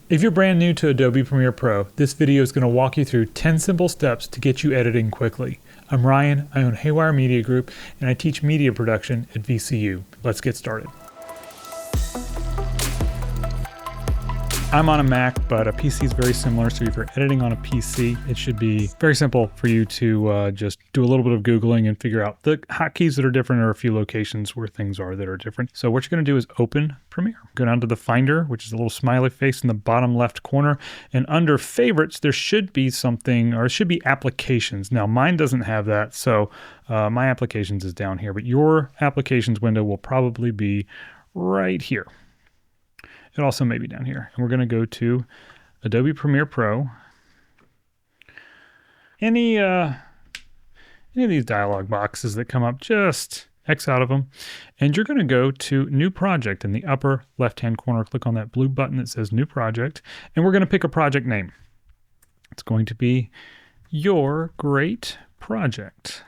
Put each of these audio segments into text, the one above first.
If you're brand new to Adobe Premiere Pro, this video is going to walk you through 10 simple steps to get you editing quickly. I'm Ryan, I own Haywire Media Group, and I teach media production at VCU. Let's get started. I'm on a Mac, but a PC is very similar, so if you're editing on a PC, it should be very simple for you to just do a little bit of Googling and figure out the hotkeys that are different or a few locations where things are that are different. So what you're going to do is open Premiere. Go down to the Finder, which is a little smiley face in the bottom left corner, and under Favorites, there should be something, or it should be Applications. Now, mine doesn't have that, so my Applications is down here, but your Applications window will probably be right here. It also may be down here. And we're going to go to Adobe Premiere Pro. Any of these dialog boxes that come up, just X out of them. And you're going to go to New Project in the upper left-hand corner. Click on that blue button that says New Project. And we're going to pick a project name. It's going to be Your Great Project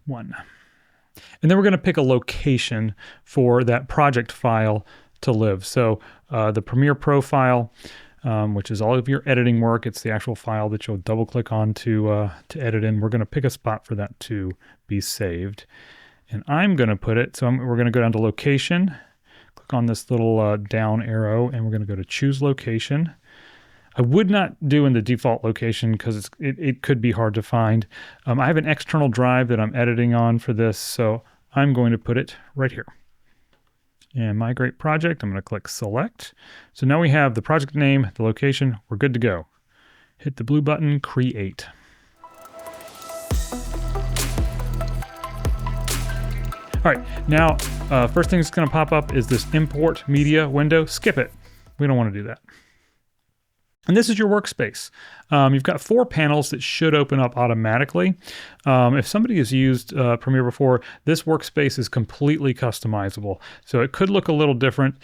1. And then we're going to pick a location for that project file to live. So the Premiere Pro file, which is all of your editing work, it's the actual file that you'll double click on to edit in. We're going to pick a spot for that to be saved. And I'm going to put it, so we're going to go down to location, click on this little down arrow, and we're going to go to choose location. I would not do in the default location because it could be hard to find. I have an external drive that I'm editing on for this, so I'm going to put it right here. And My Great Project, I'm going to click Select. So now we have the project name, the location, we're good to go. Hit the blue button, Create. All right, now first thing that's going to pop up is this Import Media window. Skip it. We don't want to do that. And this is your workspace. You've got 4 panels that should open up automatically. If somebody has used Premiere before, this workspace is completely customizable. So it could look a little different.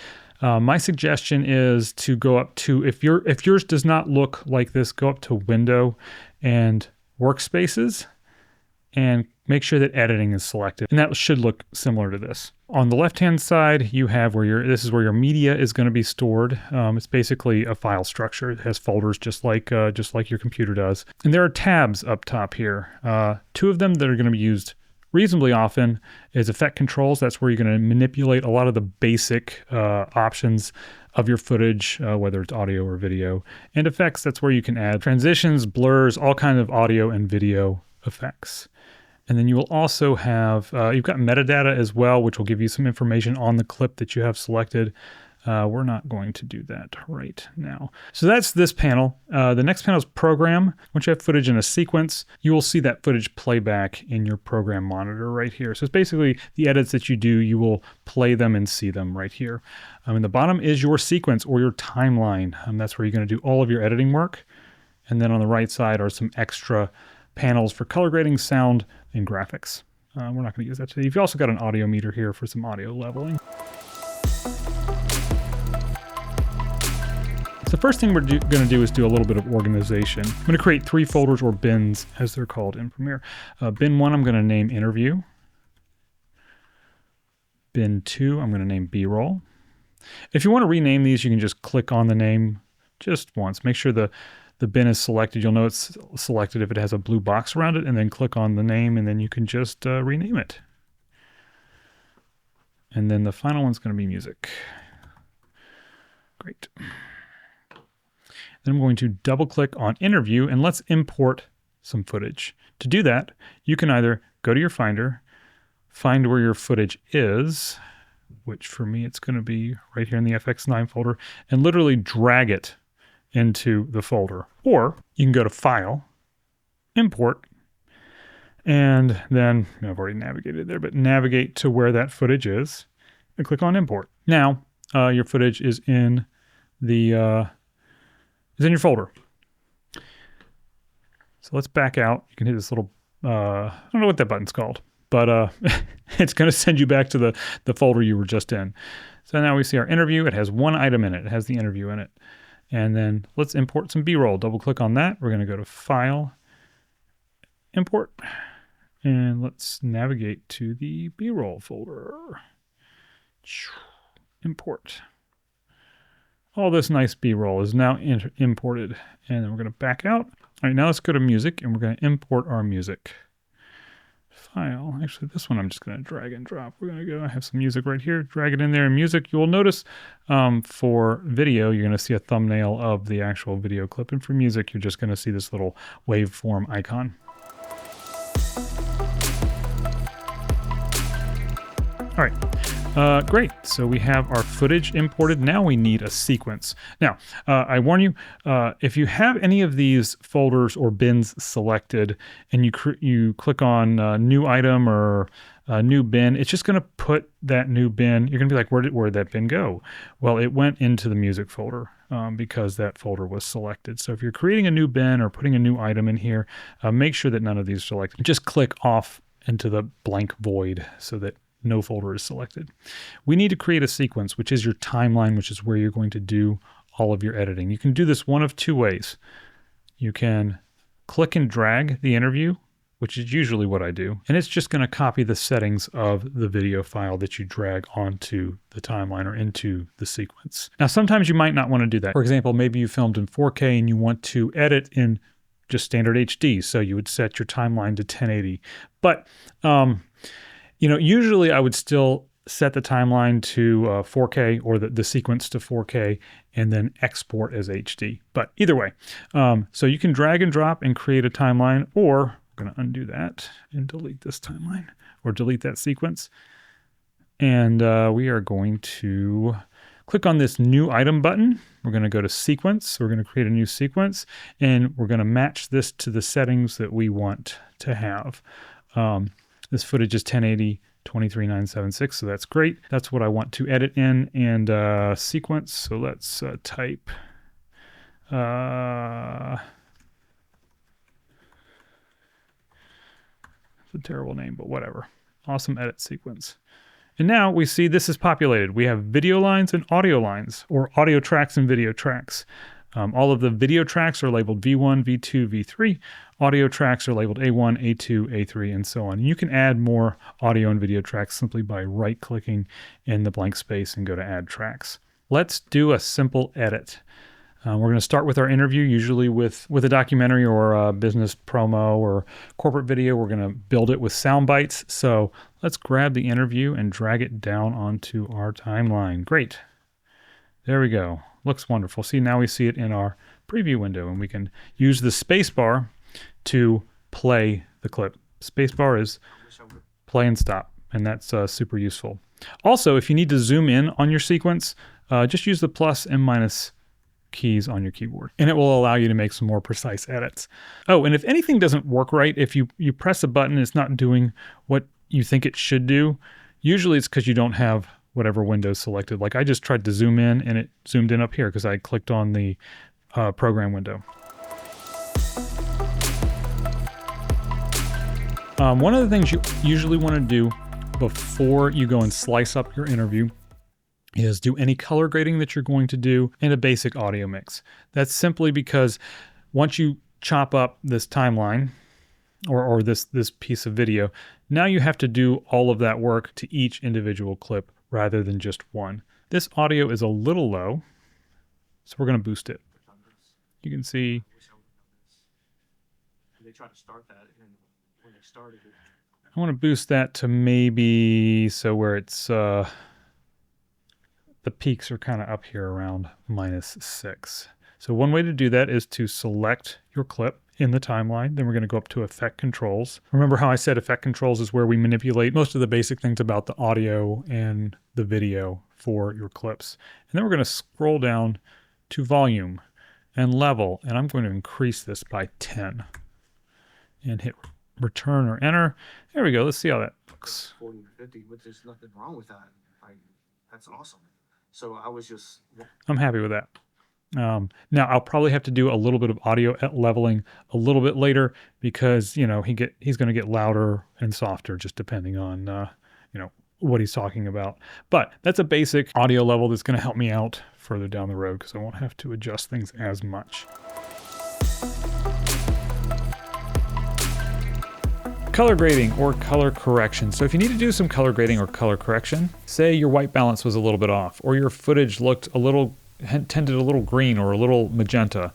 My suggestion is to go up to, if yours does not look like this, go up to Window and Workspaces and make sure that editing is selected. And that should look similar to this. On the left-hand side, you have this is where your media is going to be stored. It's basically a file structure. It has folders just like your computer does. And there are tabs up top here. 2 of them that are going to be used reasonably often is Effect Controls. That's where you're going to manipulate a lot of the basic options of your footage, whether it's audio or video. And Effects, that's where you can add transitions, blurs, all kinds of audio and video effects. And then you will also have, you've got metadata as well, which will give you some information on the clip that you have selected. We're not going to do that right now. So that's this panel. The next panel is Program. Once you have footage in a sequence, you will see that footage playback in your program monitor right here. So it's basically the edits that you do, you will play them and see them right here. In the bottom is your sequence or your timeline. That's where you're going to do all of your editing work. And then on the right side are some extra panels for color grading, sound, and graphics. We're not going to use that today. You've also got an audio meter here for some audio leveling. So the first thing we're going to do is do a little bit of organization. I'm going to create 3 folders, or bins as they're called in Premiere. Bin 1 I'm going to name Interview. Bin 2 I'm going to name B-roll. If you want to rename these, you can just click on the name just once. Make sure the bin is selected. You'll know it's selected if it has a blue box around it, and then click on the name, and then you can just rename it. And then the final one's going to be Music. Great. Then I'm going to double click on Interview, and let's import some footage. To do that, you can either go to your Finder, find where your footage is, which for me it's going to be right here in the FX9 folder, and literally drag it into the folder. Or you can go to File, Import, and then, I've already navigated there, but navigate to where that footage is and click on Import. Now your footage is in your folder. So let's back out. You can hit this little, I don't know what that button's called, but it's going to send you back to the folder you were just in. So now we see our interview. It has 1 item in it. It has the interview in it. And then let's import some B-roll. Double click on that. We're going to go to File, Import, and let's navigate to the B-roll folder. Import. All this nice B-roll is now imported. And then we're going to back out. All right, now let's go to music, and we're going to import our music file. Actually, this one I'm just going to drag and drop. We're going to go, I have some music right here, drag it in there in music. You will notice for video, you're going to see a thumbnail of the actual video clip. And for music, you're just going to see this little waveform icon. All right, great. So we have our footage imported. Now we need a sequence. Now, I warn you, if you have any of these folders or bins selected and you click on new item or new bin, it's just going to put that new bin. You're going to be like, where did that bin go? Well, it went into the music folder because that folder was selected. So if you're creating a new bin or putting a new item in here, make sure that none of these are selected. Just click off into the blank void so that no folder is selected. We need to create a sequence, which is your timeline, which is where you're going to do all of your editing. You can do this one of two ways. You can click and drag the interview, which is usually what I do, and it's just going to copy the settings of the video file that you drag onto the timeline or into the sequence. Now, sometimes you might not want to do that. For example, maybe you filmed in 4K and you want to edit in just standard HD, so you would set your timeline to 1080. But usually I would still set the timeline to 4K or the sequence to 4K and then export as HD. But either way, so you can drag and drop and create a timeline, or I'm going to undo that and delete this timeline or delete that sequence. And we are going to click on this new item button. We're going to go to sequence. We're going to create a new sequence, and we're going to match this to the settings that we want to have. This footage is 1080, 23976, so that's great. That's what I want to edit in and sequence. So let's type it's a terrible name, but whatever. Awesome edit sequence. And now we see this is populated. We have video lines and audio lines, or audio tracks and video tracks. All of the video tracks are labeled V1, V2, V3. Audio tracks are labeled A1, A2, A3, and so on. You can add more audio and video tracks simply by right-clicking in the blank space and go to Add Tracks. Let's do a simple edit. We're going to start with our interview, usually with a documentary or a business promo or corporate video. We're going to build it with sound bites. So let's grab the interview and drag it down onto our timeline. Great. There we go. Looks wonderful. See, now we see it in our preview window, and we can use the space bar to play the clip. Space bar is play and stop, and that's super useful. Also, if you need to zoom in on your sequence, just use the plus and minus keys on your keyboard, and it will allow you to make some more precise edits. Oh, and if anything doesn't work right, if you press a button, it's not doing what you think it should do, usually it's because you don't have whatever window selected. Like I just tried to zoom in and it zoomed in up here because I clicked on the program window. One of the things you usually want to do before you go and slice up your interview is do any color grading that you're going to do and a basic audio mix. That's simply because once you chop up this timeline or this piece of video, now you have to do all of that work to each individual clip rather than just one. This audio is a little low, so we're going to boost it. You can see. They tried to start that, and when they started it, I want to boost that to maybe so where it's the peaks are kind of up here around -6. So one way to do that is to select your clip in the timeline. Then we're going to go up to Effect Controls. Remember how I said Effect Controls is where we manipulate most of the basic things about the audio and the video for your clips. And then we're going to scroll down to Volume and Level, and I'm going to increase this by 10 and hit Return or Enter. There we go. Let's see how that looks. 40 to 50, but there's nothing wrong with that. That's awesome. So I was just... I'm happy with that. Now I'll probably have to do a little bit of audio leveling a little bit later because, you know, he's going to get louder and softer just depending on, you know, what he's talking about. But that's a basic audio level that's going to help me out further down the road because I won't have to adjust things as much. Color grading or color correction. So if you need to do some color grading or color correction, say your white balance was a little bit off or your footage looked a little tinted a little green or a little magenta,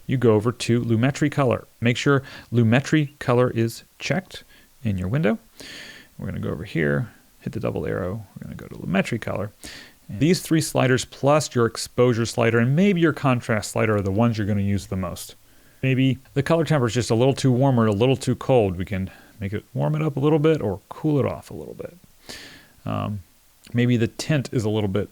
you go over to Lumetri Color. Make sure Lumetri Color is checked in your window. We're going to go over here, hit the double arrow. We're going to go to Lumetri Color. And these 3 sliders plus your exposure slider and maybe your contrast slider are the ones you're going to use the most. Maybe the color temperature is just a little too warm or a little too cold. We can make it warm it up a little bit or cool it off a little bit. Maybe the tint is a little bit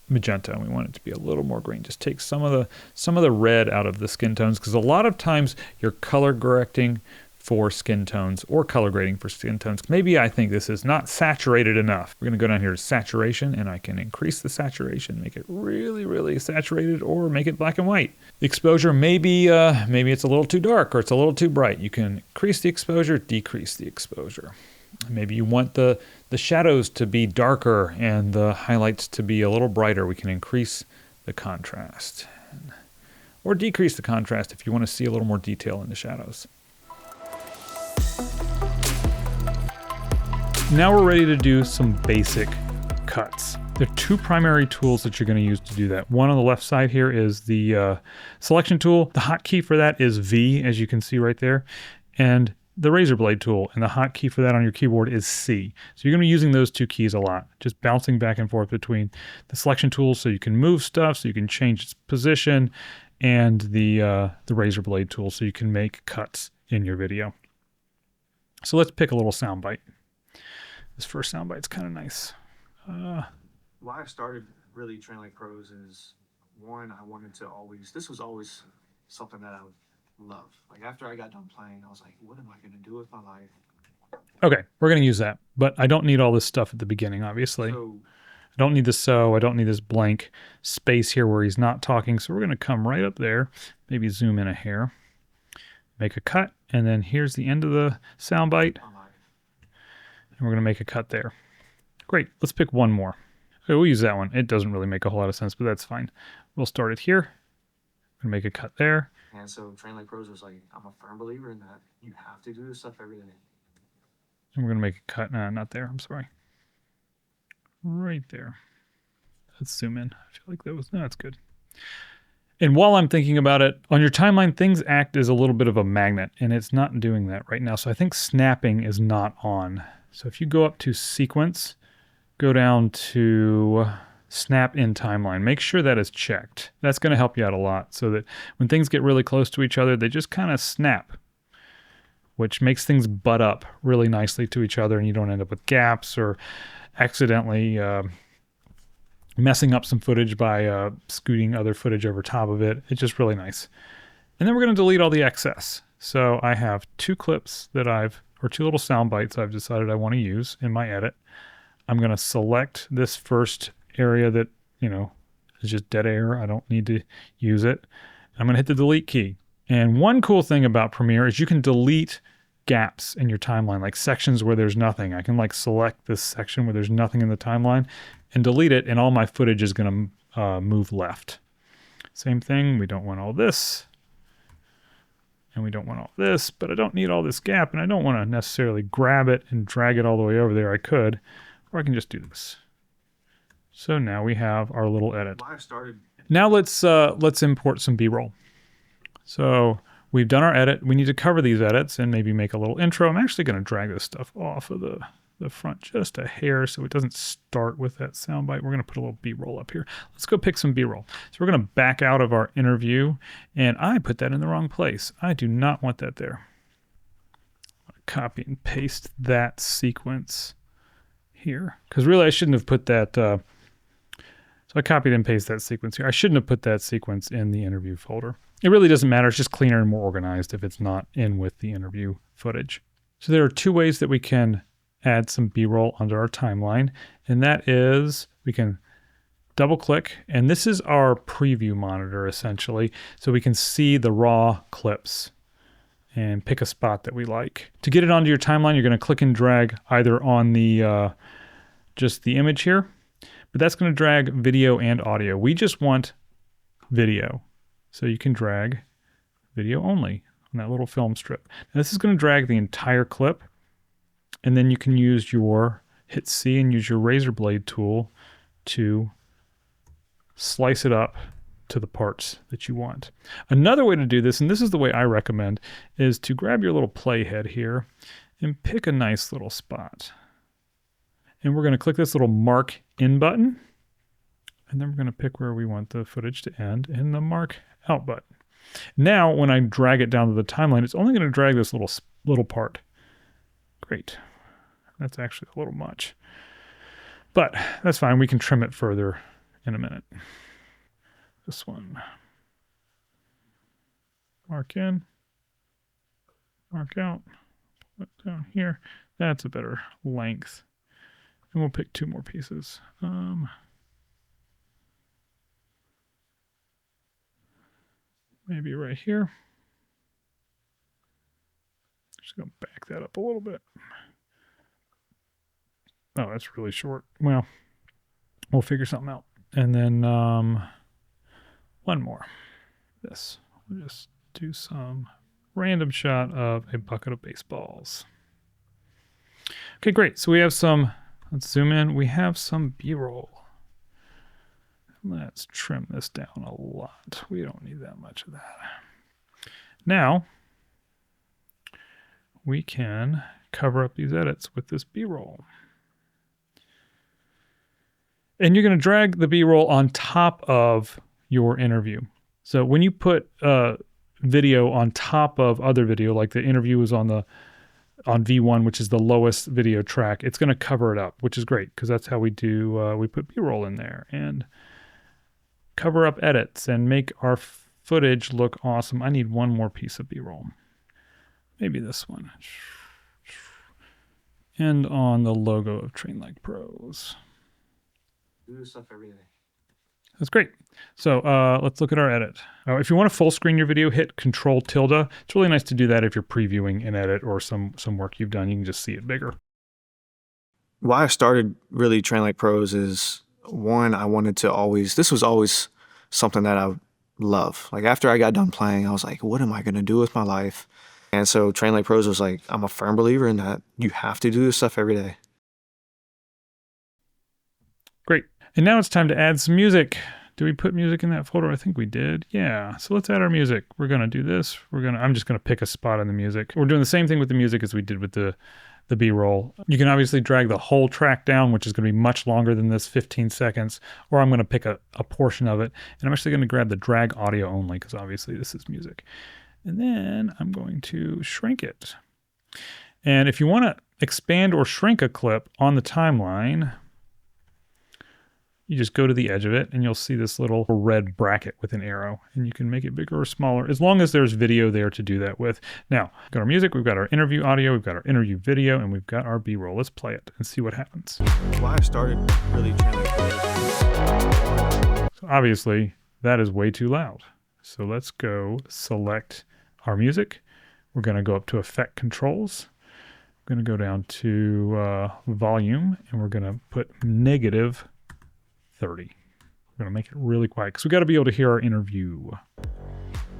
magenta and we want it to be a little more green. Just take some of the red out of the skin tones, because a lot of times you're color correcting for skin tones or color grading for skin tones. Maybe I think this is not saturated enough. We're going to go down here to saturation, and I can increase the saturation, make it really, really saturated, or make it black and white. The exposure, maybe it's a little too dark or it's a little too bright. You can increase the exposure, decrease the exposure. Maybe you want the shadows to be darker and the highlights to be a little brighter. We can increase the contrast or decrease the contrast if you want to see a little more detail in the shadows. Now we're ready to do some basic cuts. There are 2 primary tools that you're going to use to do that. One on the left side here is the selection tool. The hotkey for that is V, as you can see right there. And the razor blade tool, and the hotkey for that on your keyboard is C. So you're going to be using those 2 keys a lot, just bouncing back and forth between the selection tool so you can move stuff, so you can change its position, and the razor blade tool so you can make cuts in your video. So let's pick a little soundbite. This first soundbite's kind of nice. Why I started really training like pros is, one, I wanted to always, this was always something that I would love. Like after I got done playing, I was like, what am I going to do with my life? Okay, we're going to use that, but I don't need all this stuff at the beginning, obviously. So, I don't need the so, I don't need this blank space here where he's not talking, so we're going to come right up there, maybe zoom in a hair, make a cut, and then here's the end of the soundbite, and we're going to make a cut there. Great, let's pick one more. Okay, we'll use that one. It doesn't really make a whole lot of sense, but that's fine. We'll start it here. We're going to make a cut there. And so Train Like Pros was like, I'm a firm believer in that. You have to do this stuff every day. And we're going to make a cut. Nah, not there. I'm sorry. Right there. Let's zoom in. I feel like that was, no, that's good. And while I'm thinking about it, on your timeline, things act as a little bit of a magnet, and it's not doing that right now. So I think snapping is not on. So if you go up to sequence, go down to snap in timeline, make sure that is checked. That's going to help you out a lot so that when things get really close to each other, they just kind of snap, which makes things butt up really nicely to each other, and you don't end up with gaps or accidentally messing up some footage by scooting other footage over top of it. It's just really nice. And then we're going to delete all the excess. So I have 2 clips that or 2 little sound bites I've decided I want to use in my edit. I'm going to select this first area that, is just dead air. I don't need to use it. I'm going to hit the delete key. And one cool thing about Premiere is you can delete gaps in your timeline, like sections where there's nothing. I can select this section where there's nothing in the timeline and delete it, and all my footage is going to move left. Same thing, we don't want all this, and we don't want all this, but I don't need all this gap, and I don't want to necessarily grab it and drag it all the way over there. I could, or I can just do this. So now we have our little edit. Now let's import some B-roll. So we've done our edit. We need to cover these edits and maybe make a little intro. I'm actually going to drag this stuff off of the front just a hair so it doesn't start with that soundbite. We're going to put a little B-roll up here. Let's go pick some B-roll. So we're going to back out of our interview, and I put that in the wrong place. I do not want that there. I'm going to copy and paste that sequence here, because really I shouldn't have put that. So I copied and pasted that sequence here. I shouldn't have put that sequence in the interview folder. It really doesn't matter. It's just cleaner and more organized if it's not in with the interview footage. So there are 2 ways that we can add some B-roll under our timeline, and that is we can double click, and this is our preview monitor essentially, so we can see the raw clips and pick a spot that we like. To get it onto your timeline, you're going to click and drag either on the just the image here, but that's going to drag video and audio. We just want video. So you can drag video only on that little film strip. Now this is going to drag the entire clip, and then you can hit C and use your razor blade tool to slice it up to the parts that you want. Another way to do this, and this is the way I recommend, is to grab your little playhead here and pick a nice little spot. And we're going to click this little mark in button. And then we're going to pick where we want the footage to end and the mark out button. Now, when I drag it down to the timeline, it's only going to drag this little part. Great. That's actually a little much. But that's fine. We can trim it further in a minute. This one. Mark in. Mark out. Put down here. That's a better length. And we'll pick 2 more pieces. Maybe right here. Just gonna back that up a little bit. Oh, that's really short. Well, we'll figure something out. And then one more. This. We'll just do some random shot of a bucket of baseballs. Okay, great. So we have some, let's zoom in. We have some B-roll. Let's trim this down a lot. We don't need that much of that. Now, we can cover up these edits with this B-roll. And you're going to drag the B-roll on top of your interview. So when you put video on top of other video, like the interview was on V1, which is the lowest video track, it's going to cover it up, which is great because that's how we do, we put B-roll in there and cover up edits and make our footage look awesome. I need one more piece of B-roll. Maybe this one. And on the logo of Train Like Pros. Do this stuff every day. That's great. So let's look at our edit. If you want to full screen your video, hit Control tilde. It's really nice to do that if you're previewing an edit or some work you've done. You can just see it bigger. Why I started really Train Like Pros is, one, I wanted to always, this was always something that I love. Like after I got done playing, I was like, what am I going to do with my life? And so Train Like Pros was like, I'm a firm believer in that. You have to do this stuff every day. Great. And now it's time to add some music. Did we put music in that folder? I think we did. Yeah. So let's add our music. We're going to do this. I'm just going to pick a spot in the music. We're doing the same thing with the music as we did with the B-roll. You can obviously drag the whole track down, which is going to be much longer than this 15 seconds, or I'm going to pick a portion of it. And I'm actually going to grab the drag audio only because obviously this is music. And then I'm going to shrink it. And if you want to expand or shrink a clip on the timeline, you just go to the edge of it and you'll see this little red bracket with an arrow, and you can make it bigger or smaller as long as there's video there to do that with. Now, we've got our music, we've got our interview audio, we've got our interview video, and we've got our B-roll. Let's play it and see what happens. Why I started really Train Like Pros. So obviously that is way too loud. So let's go select our music. We're going to go up to Effect Controls. We're going to go down to Volume, and we're going to put -30. We're going to make it really quiet because we got to be able to hear our interview.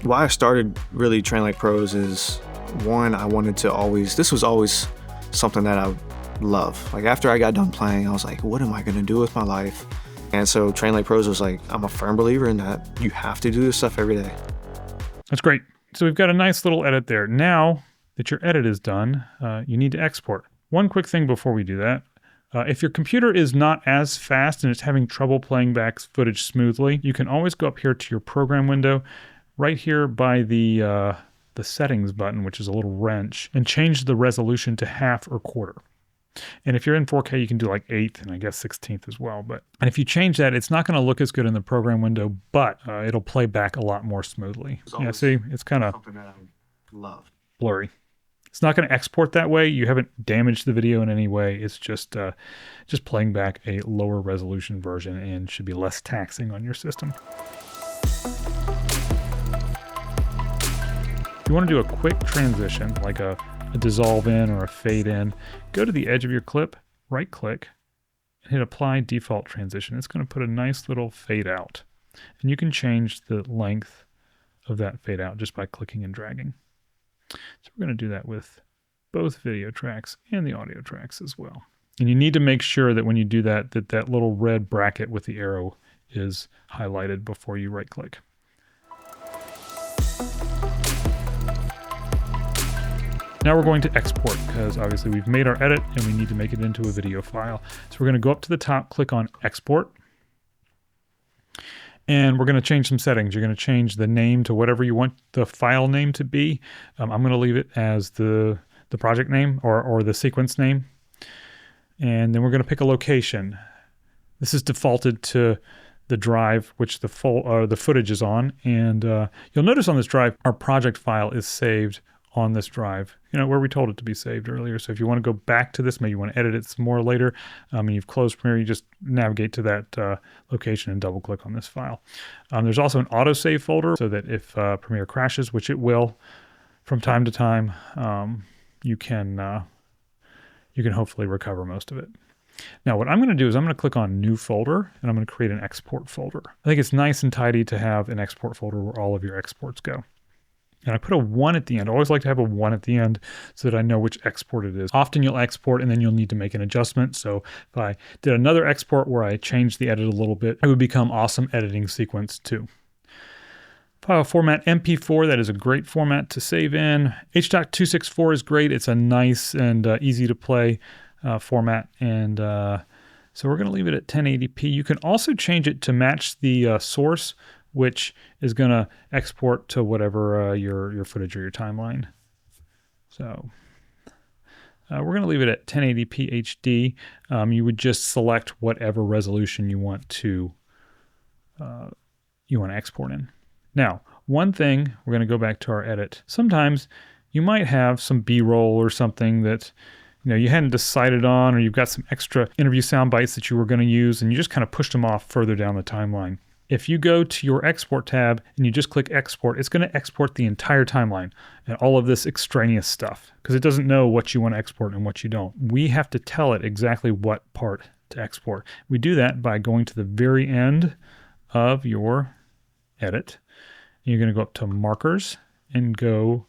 Why I started really Train Like Pros is, one, I wanted to always, this was always something that I love. Like after I got done playing, I was like, what am I going to do with my life? And so Train Like Pros was like, I'm a firm believer in that. You have to do this stuff every day. That's great. So we've got a nice little edit there. Now that your edit is done, you need to export. One quick thing before we do that. If your computer is not as fast and it's having trouble playing back footage smoothly, you can always go up here to your program window, right here by the settings button, which is a little wrench, and change the resolution to 1/2 or 1/4. And if you're in 4K, you can do like 1/8 and I guess 1/16 as well. And if you change that, it's not going to look as good in the program window, but it'll play back a lot more smoothly. Yeah, see, it's kind of something that I love. Blurry. It's not going to export that way. You haven't damaged the video in any way. It's just playing back a lower resolution version and should be less taxing on your system. If you want to do a quick transition, like a dissolve in or a fade in, go to the edge of your clip, right click, and hit Apply Default Transition. It's going to put a nice little fade out. And you can change the length of that fade out just by clicking and dragging. So we're going to do that with both video tracks and the audio tracks as well. And you need to make sure that when you do that, that little red bracket with the arrow is highlighted before you right click. Now we're going to export because obviously we've made our edit and we need to make it into a video file. So we're going to go up to the top, click on export. And we're going to change some settings. You're going to change the name to whatever you want the file name to be. I'm going to leave it as the project name or the sequence name. And then we're going to pick a location. This is defaulted to the drive which the footage is on. And you'll notice on this drive, our project file is saved on this drive, where we told it to be saved earlier. So if you want to go back to this, maybe you want to edit it some more later, and you've closed Premiere, you just navigate to that location and double click on this file. There's also an autosave folder so that if Premiere crashes, which it will from time to time, you can hopefully recover most of it. Now what I'm going to do is I'm going to click on New Folder, and I'm going to create an export folder. I think it's nice and tidy to have an export folder where all of your exports go. And I put a 1 at the end. I always like to have a 1 at the end so that I know which export it is. Often you'll export and then you'll need to make an adjustment. So if I did another export where I changed the edit a little bit, it would become Awesome Editing Sequence 2. File format MP4, that is a great format to save in. H.264 is great. It's a nice and easy to play format. And so we're going to leave it at 1080p. You can also change it to match the source, which is going to export to whatever your footage or your timeline. So we're going to leave it at 1080p HD. You would just select whatever resolution you want to export in. Now, one thing, we're going to go back to our edit. Sometimes you might have some B-roll or something that you hadn't decided on, or you've got some extra interview sound bites that you were going to use, and you just kind of pushed them off further down the timeline. If you go to your export tab and you just click export, it's going to export the entire timeline and all of this extraneous stuff because it doesn't know what you want to export and what you don't. We have to tell it exactly what part to export. We do that by going to the very end of your edit. You're going to go up to markers and go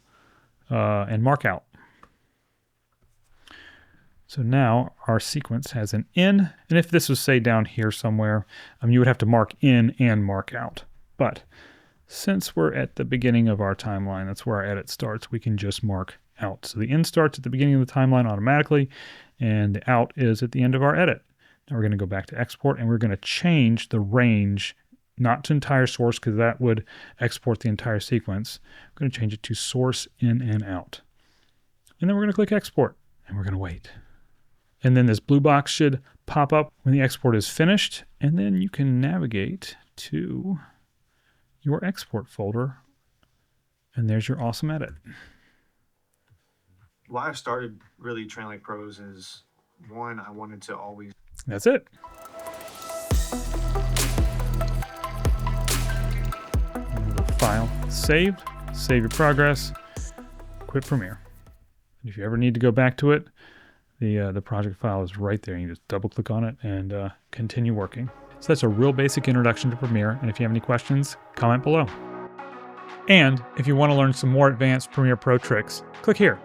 and mark out. So now our sequence has an in, and if this was say down here somewhere, you would have to mark in and mark out. But since we're at the beginning of our timeline, that's where our edit starts, we can just mark out. So the in starts at the beginning of the timeline automatically, and the out is at the end of our edit. Now we're going to go back to export, and we're going to change the range, not to entire source because that would export the entire sequence. I'm going to change it to source in and out. And then we're going to click export, and we're going to wait. And then this blue box should pop up when the export is finished, and then you can navigate to your export folder, and there's your awesome edit. Why I started really training like pros is, one, I wanted to always... That's it. File saved, save your progress, quit Premiere. If you ever need to go back to it, the project file is right there. You just double click on it and continue working. So that's a real basic introduction to Premiere. And if you have any questions, comment below. And if you want to learn some more advanced Premiere Pro tricks, click here.